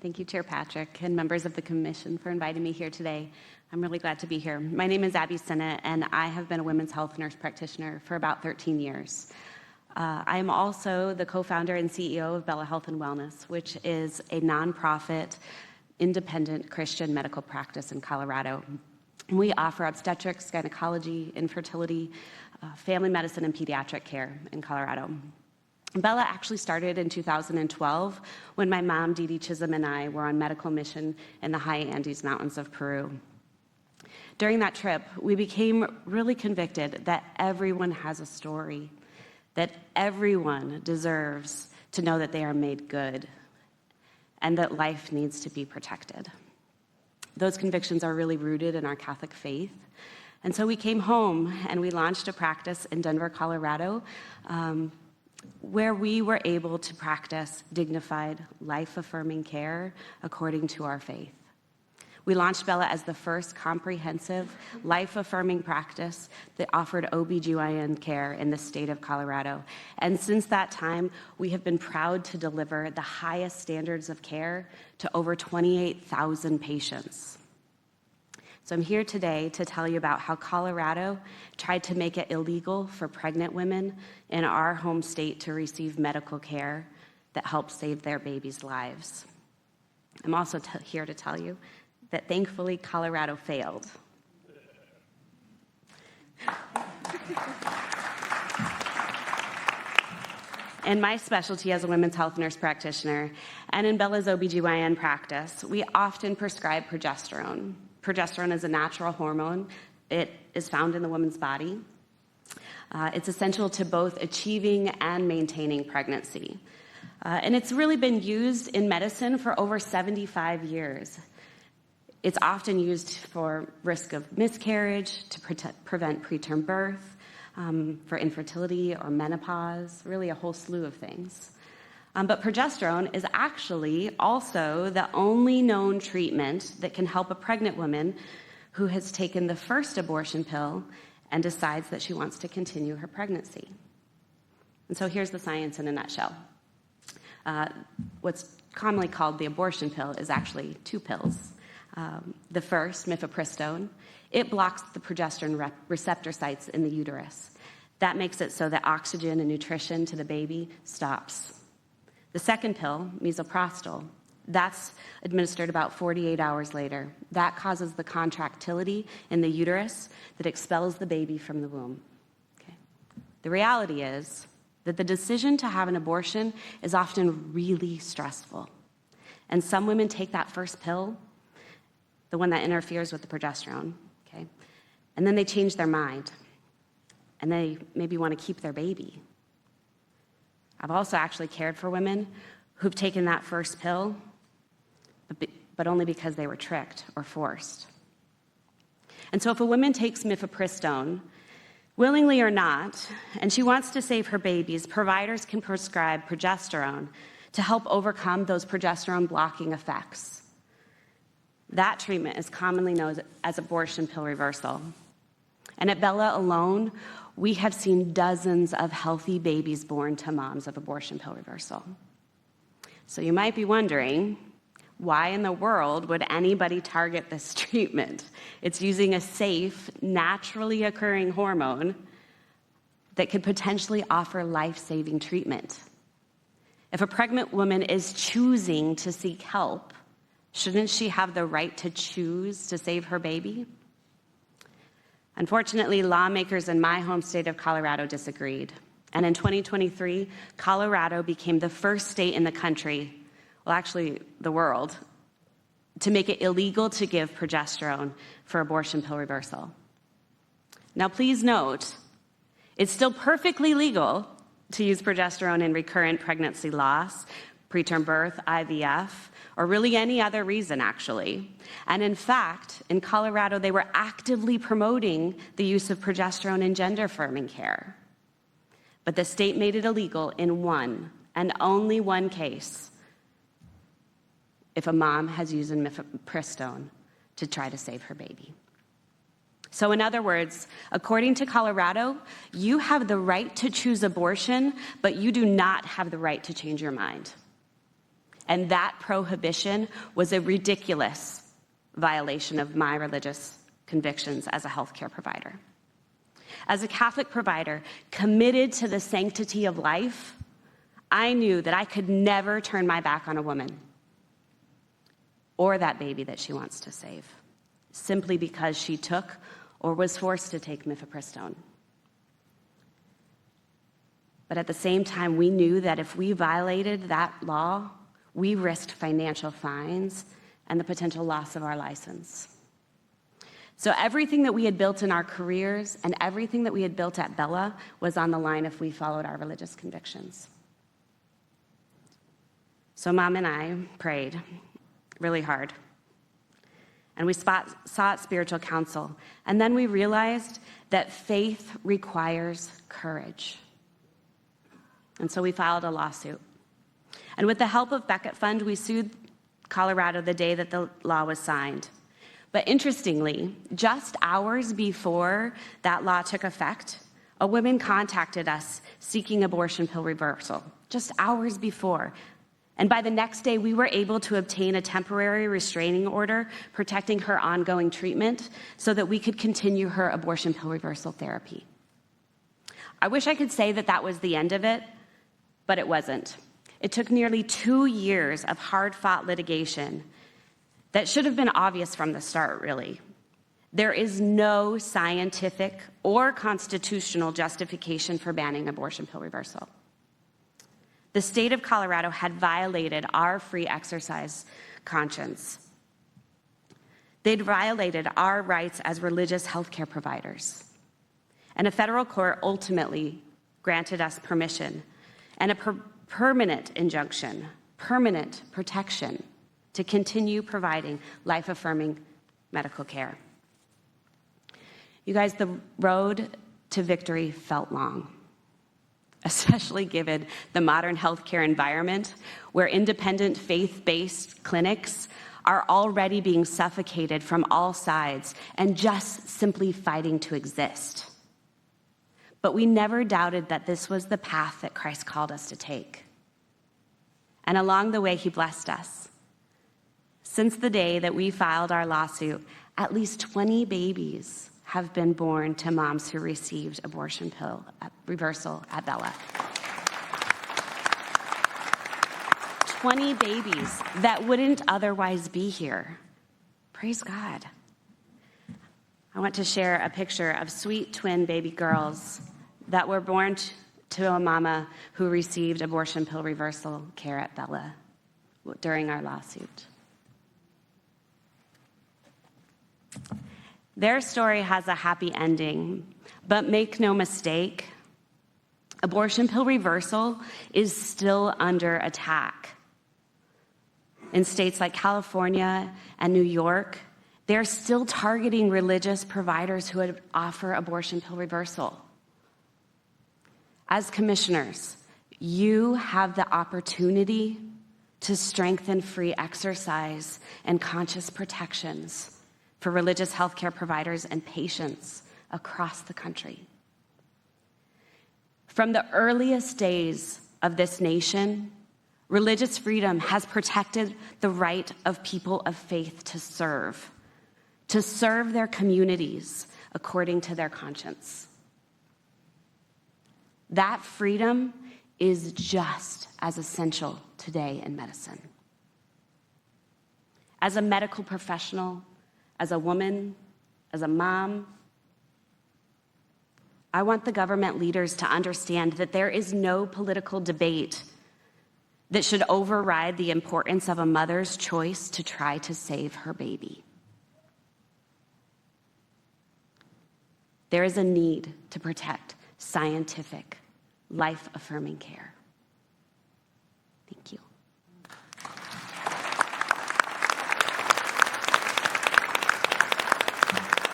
Thank you, Chair Patrick, and members of the Commission for inviting me here today. I'm really glad to be here. My name is Sinnett, and I have been a women's health nurse practitioner for about 13 years. I am also the co-founder and CEO of Bella Health and Wellness, which is a nonprofit, independent Christian medical practice in Colorado. We offer obstetrics, gynecology, infertility, family medicine, and pediatric care in Colorado. Bella actually started in 2012 when my mom, Dee Dee Chisholm, and I were on medical mission in the high Andes Mountains of Peru. During that trip, we became really convicted that everyone has a story, that everyone deserves to know that they are made good, and that life needs to be protected. Those convictions are really rooted in our Catholic faith. And so we came home and we launched a practice in Denver, Colorado, where we were able to practice dignified, life-affirming care according to our faith. We launched Bella as the first comprehensive, life-affirming practice that offered OBGYN care in the state of Colorado. And since that time, we have been proud to deliver the highest standards of care to over 28,000 patients. So I'm here today to tell you about how Colorado tried to make it illegal for pregnant women in our home state to receive medical care that helps save their babies' lives. I'm also here to tell you that thankfully Colorado failed. In my specialty as a women's health nurse practitioner and in Bella's OBGYN practice, we often prescribe progesterone. Progesterone is a natural hormone. It is found in the woman's body. It's essential to both achieving and maintaining pregnancy. And it's really been used in medicine for over 75 years. It's often used for risk of miscarriage, to prevent preterm birth, for infertility or menopause, really a whole slew of things. But progesterone is actually also the only known treatment that can help a pregnant woman who has taken the first abortion pill and decides that she wants to continue her pregnancy. And so here's the science in a nutshell. What's commonly called the abortion pill is actually two pills. The first, mifepristone, it blocks the progesterone receptor sites in the uterus. That makes it so that oxygen and nutrition to the baby stops. The second pill, misoprostol, that's administered about 48 hours later. That causes the contractility in the uterus that expels the baby from the womb. Okay. The reality is that the decision to have an abortion is often really stressful. And some women take that first pill, the one that interferes with the progesterone, okay, and then they change their mind, and they maybe want to keep their baby. I've also actually cared for women who've taken that first pill, but only because they were tricked or forced. And so if a woman takes mifepristone, willingly or not, and she wants to save her babies, providers can prescribe progesterone to help overcome those progesterone-blocking effects. That treatment is commonly known as abortion pill reversal. And at Bella alone, we have seen dozens of healthy babies born to moms of abortion pill reversal. So you might be wondering, why in the world would anybody target this treatment? It's using a safe, naturally occurring hormone that could potentially offer life-saving treatment. If a pregnant woman is choosing to seek help, shouldn't she have the right to choose to save her baby? Unfortunately, lawmakers in my home state of Colorado disagreed. And in 2023, Colorado became the first state in the country, well, actually the world, to make it illegal to give progesterone for abortion pill reversal. Now, please note, it's still perfectly legal to use progesterone in recurrent pregnancy loss, preterm birth, IVF, or really any other reason, actually. And in fact, in Colorado, they were actively promoting the use of progesterone in gender-affirming care. But the state made it illegal in one, and only one case, if a mom has used mifepristone to try to save her baby. So in other words, according to Colorado, you have the right to choose abortion, but you do not have the right to change your mind. And that prohibition was a ridiculous violation of my religious convictions as a healthcare provider. As a Catholic provider committed to the sanctity of life, I knew that I could never turn my back on a woman or that baby that she wants to save, simply because she took or was forced to take mifepristone. But at the same time, we knew that if we violated that law, we risked financial fines and the potential loss of our license. So everything that we had built in our careers and everything that we had built at Bella was on the line if we followed our religious convictions. So Mom and I prayed really hard. And we sought spiritual counsel. And then we realized that faith requires courage. And so we filed a lawsuit. And with the help of Becket Fund, we sued Colorado the day that the law was signed. But interestingly, just hours before that law took effect, a woman contacted us seeking abortion pill reversal, just hours before. And by the next day, we were able to obtain a temporary restraining order protecting her ongoing treatment so that we could continue her abortion pill reversal therapy. I wish I could say that that was the end of it, but it wasn't. It took nearly 2 years of hard-fought litigation that should have been obvious from the start, really. There is no scientific or constitutional justification for banning abortion pill reversal. The state of Colorado had violated our free exercise conscience. They'd violated our rights as religious healthcare providers. And a federal court ultimately granted us permission and a permanent injunction, permanent protection to continue providing life-affirming medical care. You guys, the road to victory felt long, especially given the modern healthcare environment where independent faith-based clinics are already being suffocated from all sides and just simply fighting to exist. But we never doubted that this was the path that Christ called us to take. And along the way, he blessed us. Since the day that we filed our lawsuit, at least 20 babies have been born to moms who received abortion pill reversal at Bella. 20 babies that wouldn't otherwise be here. Praise God. I want to share a picture of sweet twin baby girls that were born to a mama who received abortion pill reversal care at Bella during our lawsuit. Their story has a happy ending, but make no mistake, abortion pill reversal is still under attack. In states like California and New York, they're still targeting religious providers who would offer abortion pill reversal. As commissioners, you have the opportunity to strengthen free exercise and conscious protections for religious healthcare providers and patients across the country. From the earliest days of this nation, religious freedom has protected the right of people of faith to serve their communities according to their conscience. That freedom is just as essential today in medicine. As a medical professional, as a woman, as a mom, I want the government leaders to understand that there is no political debate that should override the importance of a mother's choice to try to save her baby. There is a need to protect scientific, life-affirming care. Thank you.